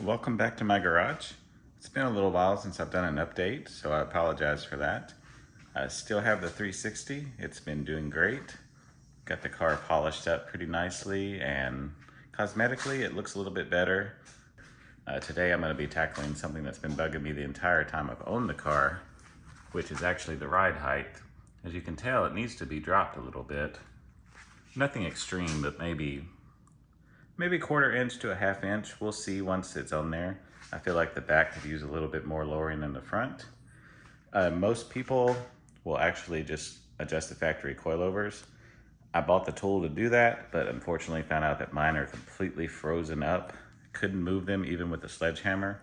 Welcome back to my garage. It's been a little while since I've done an update, so I apologize for that. I still have the 360. It's been doing great. Got the car polished up pretty nicely, and cosmetically it looks a little bit better. Today I'm going to be tackling something that's been bugging me the entire time I've owned the car, which is actually the ride height. As you can tell, it needs to be dropped a little bit. Nothing extreme, but maybe a quarter inch to a half inch. We'll see once it's on there. I feel like the back could use a little bit more lowering than the front. Most people will actually just adjust the factory coilovers. I bought the tool to do that, but unfortunately found out that mine are completely frozen up. Couldn't move them even with a sledgehammer.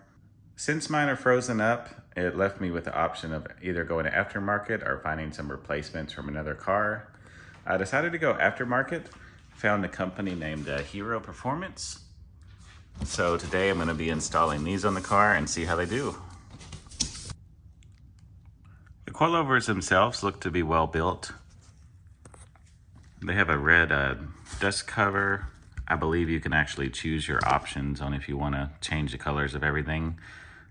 Since mine are frozen up, it left me with the option of either going to aftermarket or finding some replacements from another car. I decided to go aftermarket. Found a company named Hiro Performance. So today I'm going to be installing these on the car and see how they do. The coilovers themselves look to be well built. They have a red dust cover. I believe you can actually choose your options on if you want to change the colors of everything.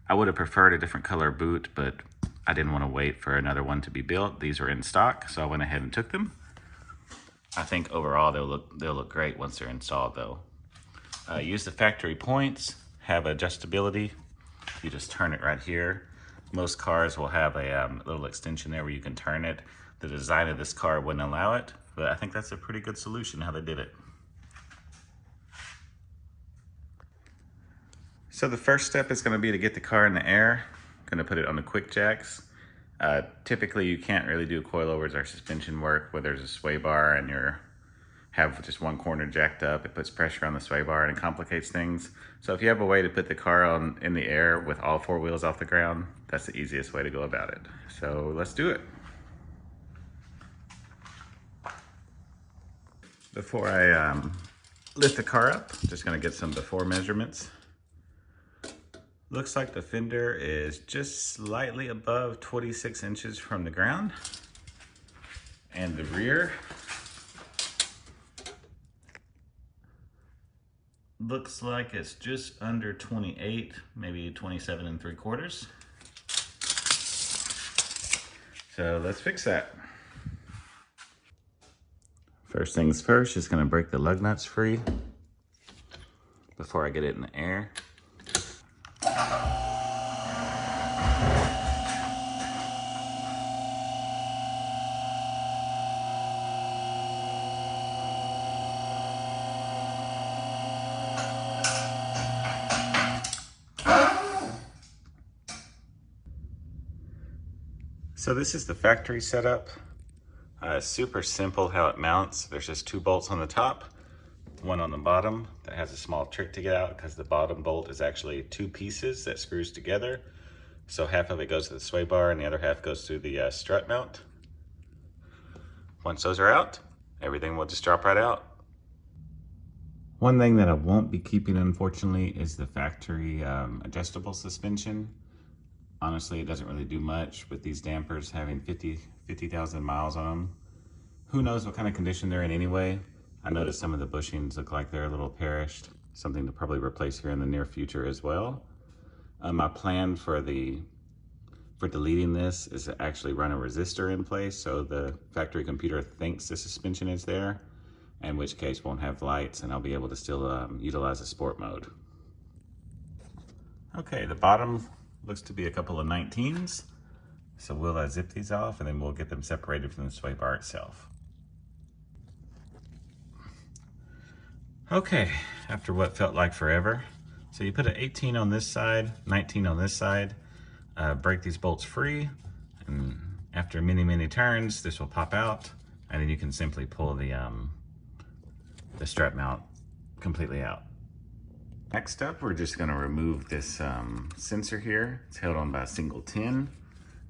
I would have preferred a different color boot, but I didn't want to wait for another one to be built. These were in stock, so I went ahead and took them. I think overall they'll look great once they're installed though. Use the factory points, have adjustability. You just turn it right here. Most cars will have a little extension there where you can turn it. The design of this car wouldn't allow it, but I think that's a pretty good solution how they did it. So the first step is going to be to get the car in the air. I'm going to put it on the quick jacks. Typically you can't really do coilovers or suspension work where there's a sway bar and you have just one corner jacked up. It puts pressure on the sway bar and it complicates things. So if you have a way to put the car in the air with all four wheels off the ground, that's the easiest way to go about it. So let's do it. Before I lift the car up, I'm just going to get some before measurements. Looks like the fender is just slightly above 26 inches from the ground. And the rear looks like it's just under 28, maybe 27 3/4. So let's fix that. First things first, just gonna break the lug nuts free before I get it in the air. So this is the factory setup. Super simple how it mounts. There's just two bolts on the top, one on the bottom that has a small trick to get out because the bottom bolt is actually two pieces that screws together. So half of it goes to the sway bar and the other half goes to the strut mount. Once those are out, everything will just drop right out. One thing that I won't be keeping, unfortunately, is the factory adjustable suspension. Honestly, it doesn't really do much with these dampers having 50,000 miles on them. Who knows what kind of condition they're in anyway. I noticed some of the bushings look like they're a little perished. Something to probably replace here in the near future as well. My plan for deleting this is to actually run a resistor in place so the factory computer thinks the suspension is there, in which case won't have lights and I'll be able to still utilize a sport mode. Okay, the bottom looks to be a couple of 19s. So we'll zip these off and then we'll get them separated from the sway bar itself. Okay, after what felt like forever. So you put an 18 on this side, 19 on this side, break these bolts free, and after many turns, this will pop out, and then you can simply pull the strut mount completely out. Next up, we're just gonna remove this sensor here. It's held on by a single 10.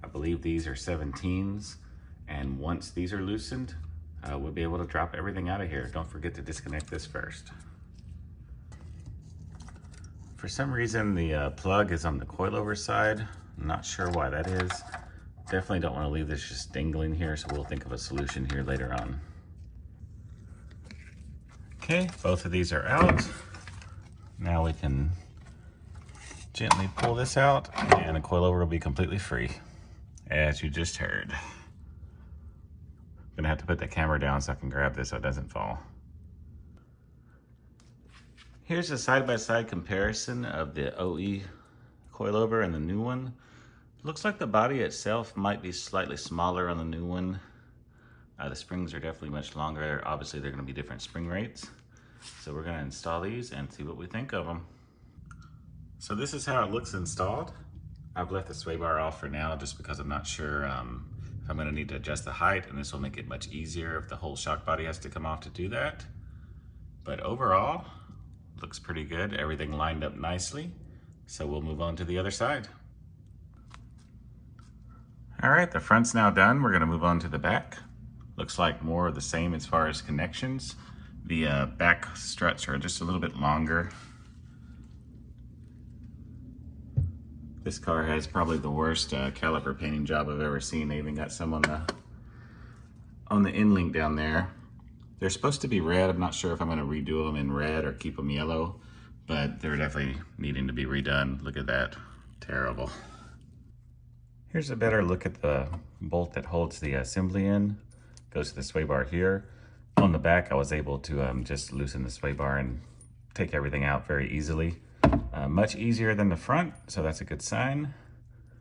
I believe these are 17s, and once these are loosened, we'll be able to drop everything out of here. Don't forget to disconnect this first. For some reason, the plug is on the coilover side. I'm not sure why that is. Definitely don't want to leave this just dangling here, so we'll think of a solution here later on. Okay, both of these are out. Now we can Gently pull this out and the coilover will be completely free, as you just heard. I'm gonna have to put the camera down so I can grab this so it doesn't fall. Here's a side-by-side comparison of the OE coilover and the new one. Looks like the body itself might be slightly smaller on the new one. The springs are definitely much longer. Obviously, they're gonna be different spring rates. So we're gonna install these and see what we think of them. So this is how it looks installed. I've left the sway bar off for now just because I'm not sure if I'm gonna need to adjust the height, and this will make it much easier if the whole shock body has to come off to do that. But overall, looks pretty good. Everything lined up nicely. So we'll move on to the other side. All right, the front's now done. We're gonna move on to the back. Looks like more of the same as far as connections. The back struts are just a little bit longer. This car has probably the worst caliper painting job I've ever seen. They even got some on the end link down there. They're supposed to be red. I'm not sure if I'm gonna redo them in red or keep them yellow, but they're definitely needing to be redone. Look at that, terrible. Here's a better look at the bolt that holds the assembly in. Goes to the sway bar here. On the back, I was able to just loosen the sway bar and take everything out very easily. Much easier than the front, so that's a good sign.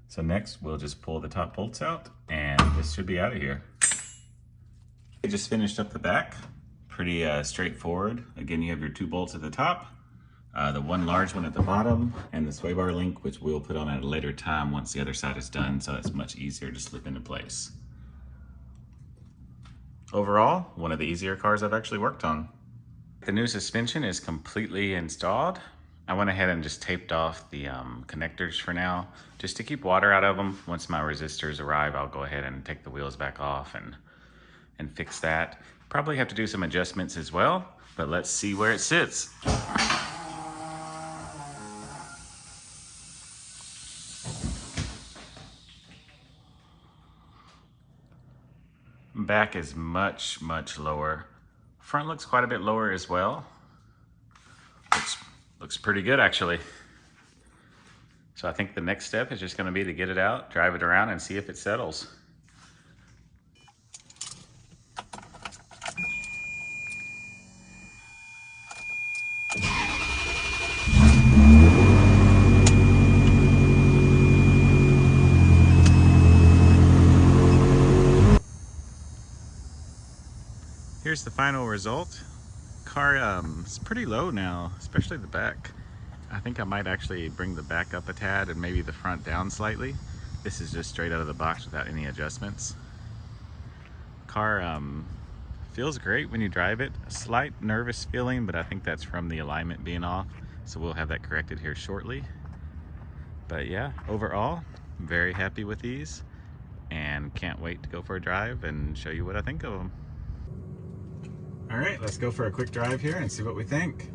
So next, we'll just pull the top bolts out, and this should be out of here. I just finished up the back. Pretty straightforward. Again, you have your 2 bolts at the top, the one large one at the bottom, and the sway bar link, which we'll put on at a later time once the other side is done, so it's much easier to slip into place. Overall, one of the easier cars I've actually worked on. The new suspension is completely installed. I went ahead and just taped off the connectors for now, just to keep water out of them. Once my resistors arrive, I'll go ahead and take the wheels back off and fix that. Probably have to do some adjustments as well, but let's see where it sits. Back is much, much lower. Front looks quite a bit lower as well. Looks pretty good actually. So I think the next step is just gonna be to get it out, drive it around, and see if it settles. Here's the final result. Car is pretty low now, especially the back. I think I might actually bring the back up a tad and maybe the front down slightly. This is just straight out of the box without any adjustments. Car feels great when you drive it. A slight nervous feeling, but I think that's from the alignment being off. So we'll have that corrected here shortly. But yeah, overall, I'm very happy with these and can't wait to go for a drive and show you what I think of them. All right, let's go for a quick drive here and see what we think.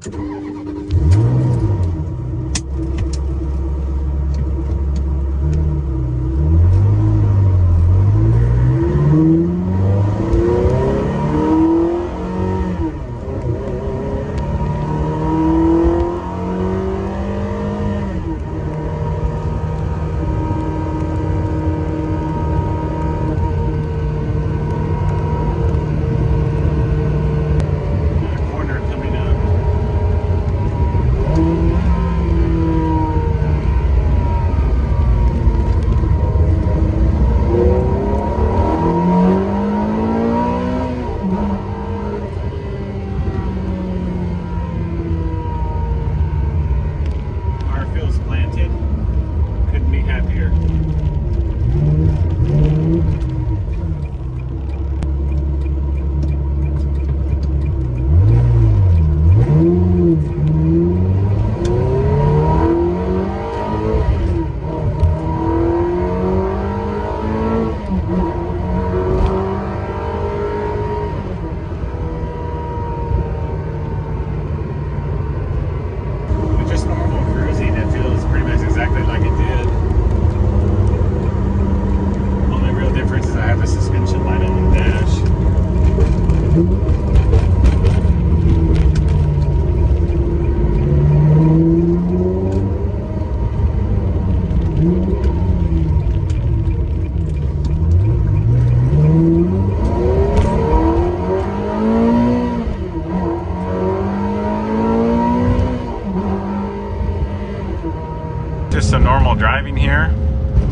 Just some normal driving here.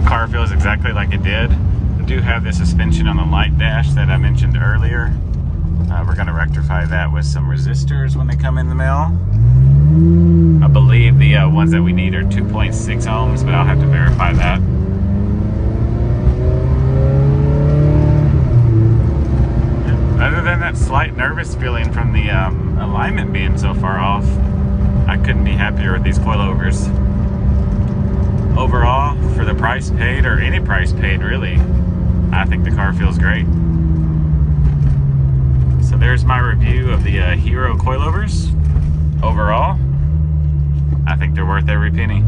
Car feels exactly like it did. I do have the suspension on the light dash that I mentioned earlier. We're going to rectify that with some resistors when they come in the mail. I believe the ones that we need are 2.6 ohms, but I'll have to verify that. Other than that slight nervous feeling from the alignment being so far off, I couldn't be happier with these coilovers. Overall, for the price paid, or any price paid really, I think the car feels great. So there's my review of the Hiro coilovers. Overall, I think they're worth every penny.